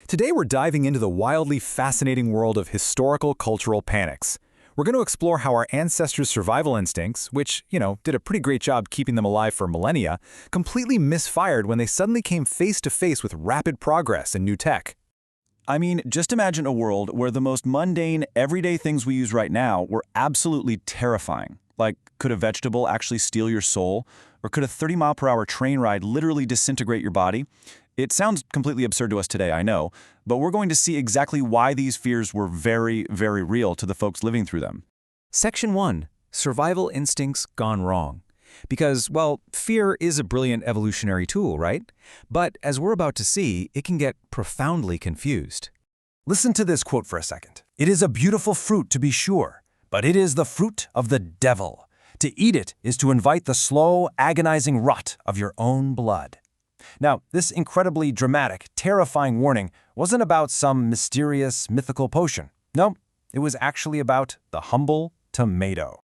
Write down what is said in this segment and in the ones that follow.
Today we're diving into the wildly fascinating world of historical cultural panics. We're going to explore how our ancestors' survival instincts, which, did a pretty great job keeping them alive for millennia, completely misfired when they suddenly came face to face with rapid progress and new tech. I mean, just imagine a world where the most mundane, everyday things we use right now were absolutely terrifying. Like, could a vegetable actually steal your soul? Or could a 30-mile-per-hour train ride literally disintegrate your body? It sounds completely absurd to us today, I know, but we're going to see exactly why these fears were very, very real to the folks living through them. Section 1. Survival Instincts Gone Wrong. Because, well, fear is a brilliant evolutionary tool, right? But as we're about to see, it can get profoundly confused. Listen to this quote for a second. "It is a beautiful fruit, to be sure, but it is the fruit of the devil. To eat it is to invite the slow, agonizing rot of your own blood." Now, this incredibly dramatic, terrifying warning wasn't about some mysterious, mythical potion. No, it was actually about the humble tomato.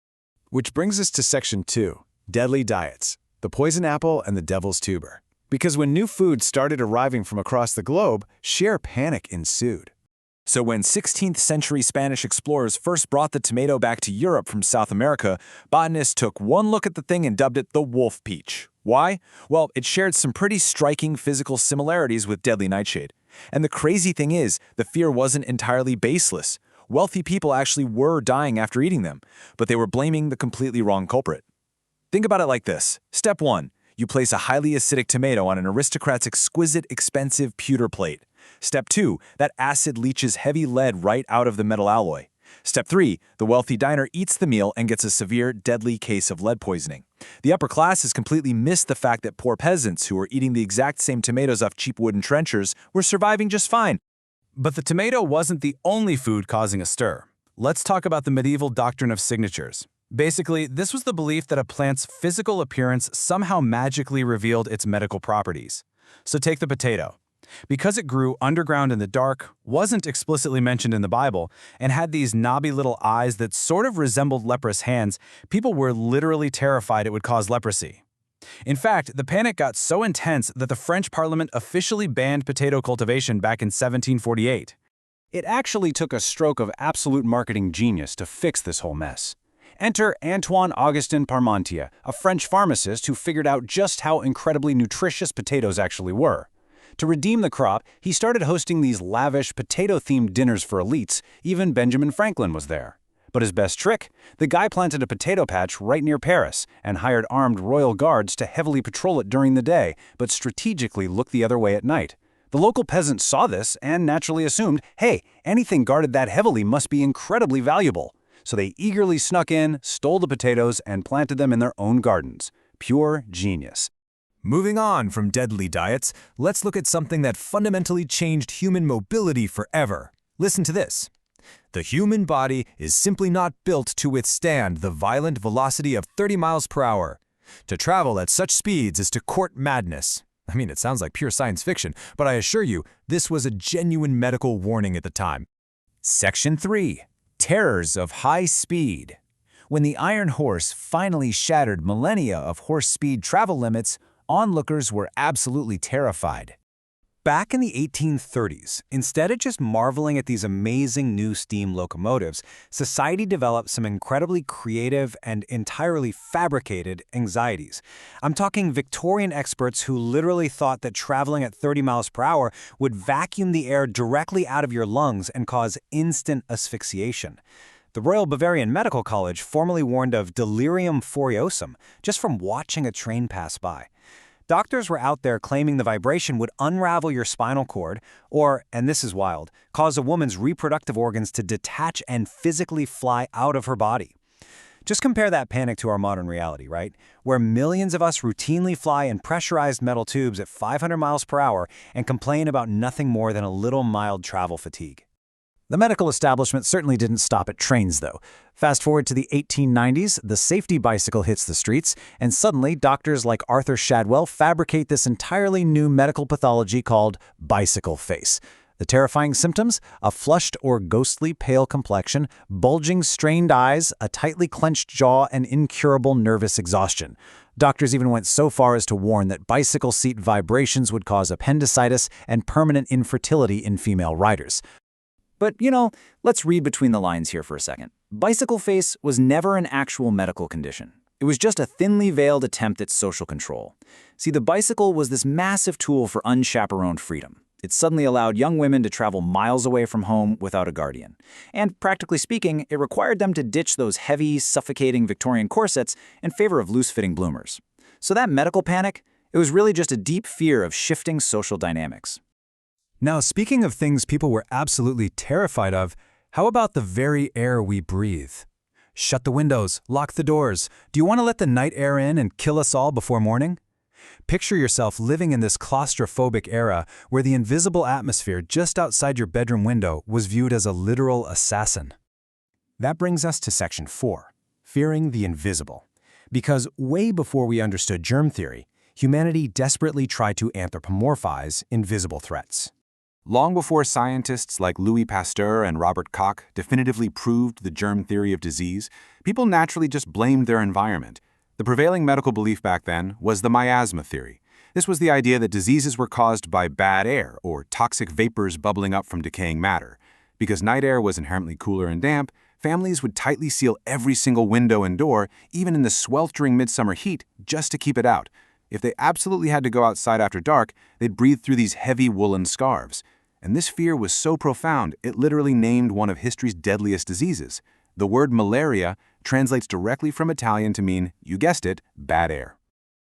Which brings us to Section 2, Deadly Diets, the poison apple and the devil's tuber. Because when new foods started arriving from across the globe, sheer panic ensued. So when 16th century Spanish explorers first brought the tomato back to Europe from South America, botanists took one look at the thing and dubbed it the wolf peach. Why? Well, it shared some pretty striking physical similarities with deadly nightshade. And the crazy thing is, the fear wasn't entirely baseless. Wealthy people actually were dying after eating them, but they were blaming the completely wrong culprit. Think about it like this. Step 1. You place a highly acidic tomato on an aristocrat's exquisite, expensive pewter plate. Step 2. That acid leaches heavy lead right out of the metal alloy. Step 3. The wealthy diner eats the meal and gets a severe, deadly case of lead poisoning. The upper class has completely missed the fact that poor peasants who were eating the exact same tomatoes off cheap wooden trenchers were surviving just fine. But the tomato wasn't the only food causing a stir. Let's talk about the medieval doctrine of signatures. Basically, this was the belief that a plant's physical appearance somehow magically revealed its medical properties. So take the potato. Because it grew underground in the dark, wasn't explicitly mentioned in the Bible, and had these knobby little eyes that sort of resembled leprous hands, people were literally terrified it would cause leprosy. In fact, the panic got so intense that the French Parliament officially banned potato cultivation back in 1748. It actually took a stroke of absolute marketing genius to fix this whole mess. Enter Antoine-Augustin Parmentier, a French pharmacist who figured out just how incredibly nutritious potatoes actually were. To redeem the crop, he started hosting these lavish potato-themed dinners for elites. Even Benjamin Franklin was there. But his best trick? The guy planted a potato patch right near Paris and hired armed royal guards to heavily patrol it during the day, but strategically look the other way at night. The local peasants saw this and naturally assumed, hey, anything guarded that heavily must be incredibly valuable. So they eagerly snuck in, stole the potatoes, and planted them in their own gardens. Pure genius. Moving on from deadly diets, let's look at something that fundamentally changed human mobility forever. Listen to this. The human body is simply not built to withstand the violent velocity of 30 miles per hour. To travel at such speeds is to court madness. I mean, it sounds like pure science fiction, but I assure you, this was a genuine medical warning at the time. Section 3. Terrors of High Speed. When the Iron Horse finally shattered millennia of horse speed travel limits, onlookers were absolutely terrified. Back in the 1830s, instead of just marveling at these amazing new steam locomotives, society developed some incredibly creative and entirely fabricated anxieties. I'm talking Victorian experts who literally thought that traveling at 30 miles per hour would vacuum the air directly out of your lungs and cause instant asphyxiation. The Royal Bavarian Medical College formerly warned of delirium furiosum just from watching a train pass by. Doctors were out there claiming the vibration would unravel your spinal cord or, and this is wild, cause a woman's reproductive organs to detach and physically fly out of her body. Just compare that panic to our modern reality, right? Where millions of us routinely fly in pressurized metal tubes at 500 miles per hour and complain about nothing more than a little mild travel fatigue. The medical establishment certainly didn't stop at trains, though. Fast forward to the 1890s, the safety bicycle hits the streets, and suddenly doctors like Arthur Shadwell fabricate this entirely new medical pathology called bicycle face. The terrifying symptoms? A flushed or ghostly pale complexion, bulging strained eyes, a tightly clenched jaw, and incurable nervous exhaustion. Doctors even went so far as to warn that bicycle seat vibrations would cause appendicitis and permanent infertility in female riders. But, let's read between the lines here for a second. Bicycle face was never an actual medical condition. It was just a thinly veiled attempt at social control. See, the bicycle was this massive tool for unchaperoned freedom. It suddenly allowed young women to travel miles away from home without a guardian. And practically speaking, it required them to ditch those heavy, suffocating Victorian corsets in favor of loose-fitting bloomers. So that medical panic, it was really just a deep fear of shifting social dynamics. Now, speaking of things people were absolutely terrified of, how about the very air we breathe? Shut the windows, lock the doors. Do you want to let the night air in and kill us all before morning? Picture yourself living in this claustrophobic era where the invisible atmosphere just outside your bedroom window was viewed as a literal assassin. That brings us to Section 4, fearing the invisible. Because way before we understood germ theory, humanity desperately tried to anthropomorphize invisible threats. Long before scientists like Louis Pasteur and Robert Koch definitively proved the germ theory of disease, people naturally just blamed their environment. The prevailing medical belief back then was the miasma theory. This was the idea that diseases were caused by bad air or toxic vapors bubbling up from decaying matter. Because night air was inherently cooler and damp, families would tightly seal every single window and door, even in the sweltering midsummer heat, just to keep it out. If they absolutely had to go outside after dark, they'd breathe through these heavy woolen scarves. And this fear was so profound, it literally named one of history's deadliest diseases. The word malaria translates directly from Italian to mean, you guessed it, bad air.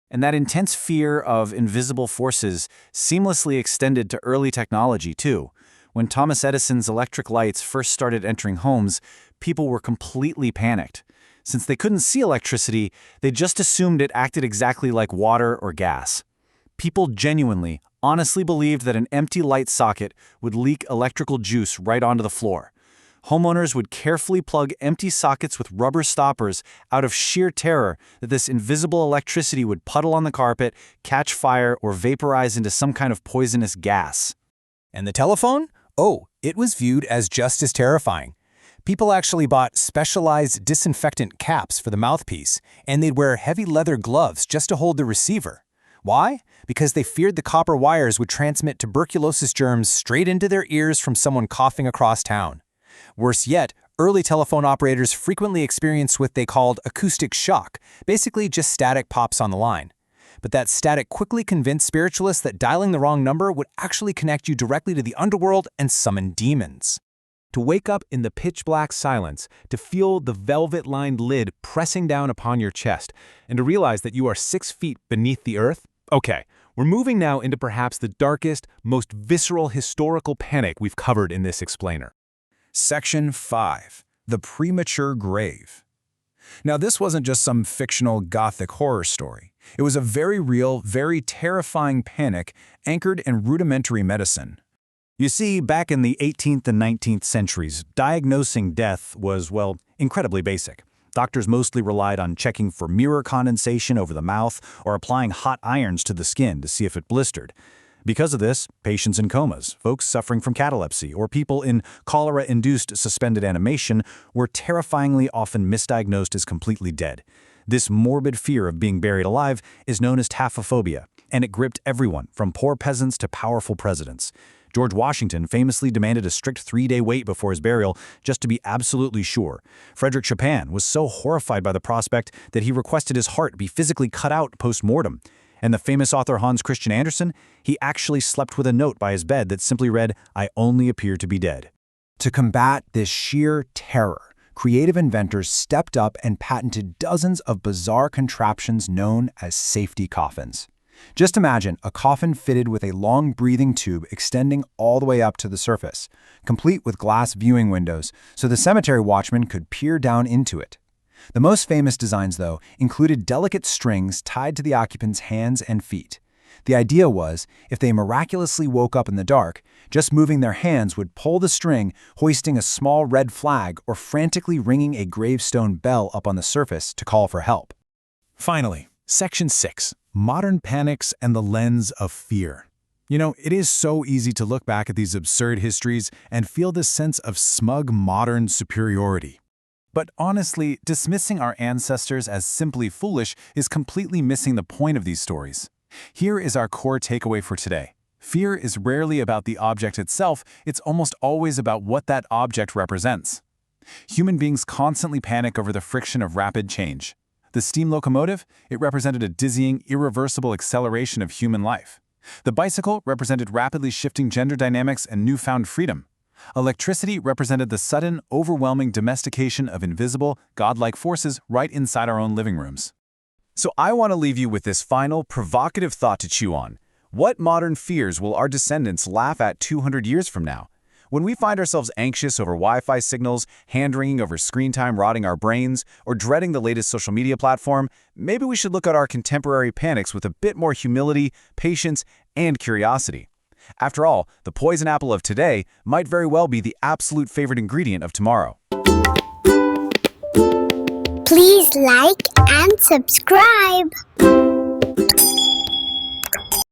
And that intense fear of invisible forces seamlessly extended to early technology, too. When Thomas Edison's electric lights first started entering homes, people were completely panicked. Since they couldn't see electricity, they just assumed it acted exactly like water or gas. People genuinely, honestly believed that an empty light socket would leak electrical juice right onto the floor. Homeowners would carefully plug empty sockets with rubber stoppers out of sheer terror that this invisible electricity would puddle on the carpet, catch fire, or vaporize into some kind of poisonous gas. And the telephone? Oh, it was viewed as just as terrifying. People actually bought specialized disinfectant caps for the mouthpiece, and they'd wear heavy leather gloves just to hold the receiver. Why? Because they feared the copper wires would transmit tuberculosis germs straight into their ears from someone coughing across town. Worse yet, early telephone operators frequently experienced what they called acoustic shock, basically just static pops on the line. But that static quickly convinced spiritualists that dialing the wrong number would actually connect you directly to the underworld and summon demons. To wake up in the pitch-black silence, to feel the velvet-lined lid pressing down upon your chest, and to realize that you are 6 feet beneath the earth? Okay, we're moving now into perhaps the darkest, most visceral historical panic we've covered in this explainer. Section 5. The Premature Grave. Now, this wasn't just some fictional Gothic horror story. It was a very real, very terrifying panic anchored in rudimentary medicine. You see, back in the 18th and 19th centuries, diagnosing death was, well, incredibly basic. Doctors mostly relied on checking for mirror condensation over the mouth or applying hot irons to the skin to see if it blistered. Because of this, patients in comas, folks suffering from catalepsy, or people in cholera-induced suspended animation were terrifyingly often misdiagnosed as completely dead. This morbid fear of being buried alive is known as taphophobia, and it gripped everyone, from poor peasants to powerful presidents. George Washington famously demanded a strict 3-day wait before his burial just to be absolutely sure. Frederick Chopin was so horrified by the prospect that he requested his heart be physically cut out post-mortem. And the famous author Hans Christian Andersen, he actually slept with a note by his bed that simply read, "I only appear to be dead." To combat this sheer terror, creative inventors stepped up and patented dozens of bizarre contraptions known as safety coffins. Just imagine a coffin fitted with a long breathing tube extending all the way up to the surface, complete with glass viewing windows, so the cemetery watchman could peer down into it. The most famous designs, though, included delicate strings tied to the occupant's hands and feet. The idea was, if they miraculously woke up in the dark, just moving their hands would pull the string, hoisting a small red flag or frantically ringing a gravestone bell up on the surface to call for help. Finally, Section 6. Modern panics and the lens of fear. You know, it is so easy to look back at these absurd histories and feel this sense of smug modern superiority. But honestly, dismissing our ancestors as simply foolish is completely missing the point of these stories. Here is our core takeaway for today. Fear is rarely about the object itself, it's almost always about what that object represents. Human beings constantly panic over the friction of rapid change. The steam locomotive, it represented a dizzying, irreversible acceleration of human life. The bicycle represented rapidly shifting gender dynamics and newfound freedom. Electricity represented the sudden, overwhelming domestication of invisible, godlike forces right inside our own living rooms. So I want to leave you with this final, provocative thought to chew on. What modern fears will our descendants laugh at 200 years from now? When we find ourselves anxious over Wi-Fi signals, hand-wringing over screen time rotting our brains, or dreading the latest social media platform, maybe we should look at our contemporary panics with a bit more humility, patience, and curiosity. After all, the poison apple of today might very well be the absolute favorite ingredient of tomorrow. Please like and subscribe.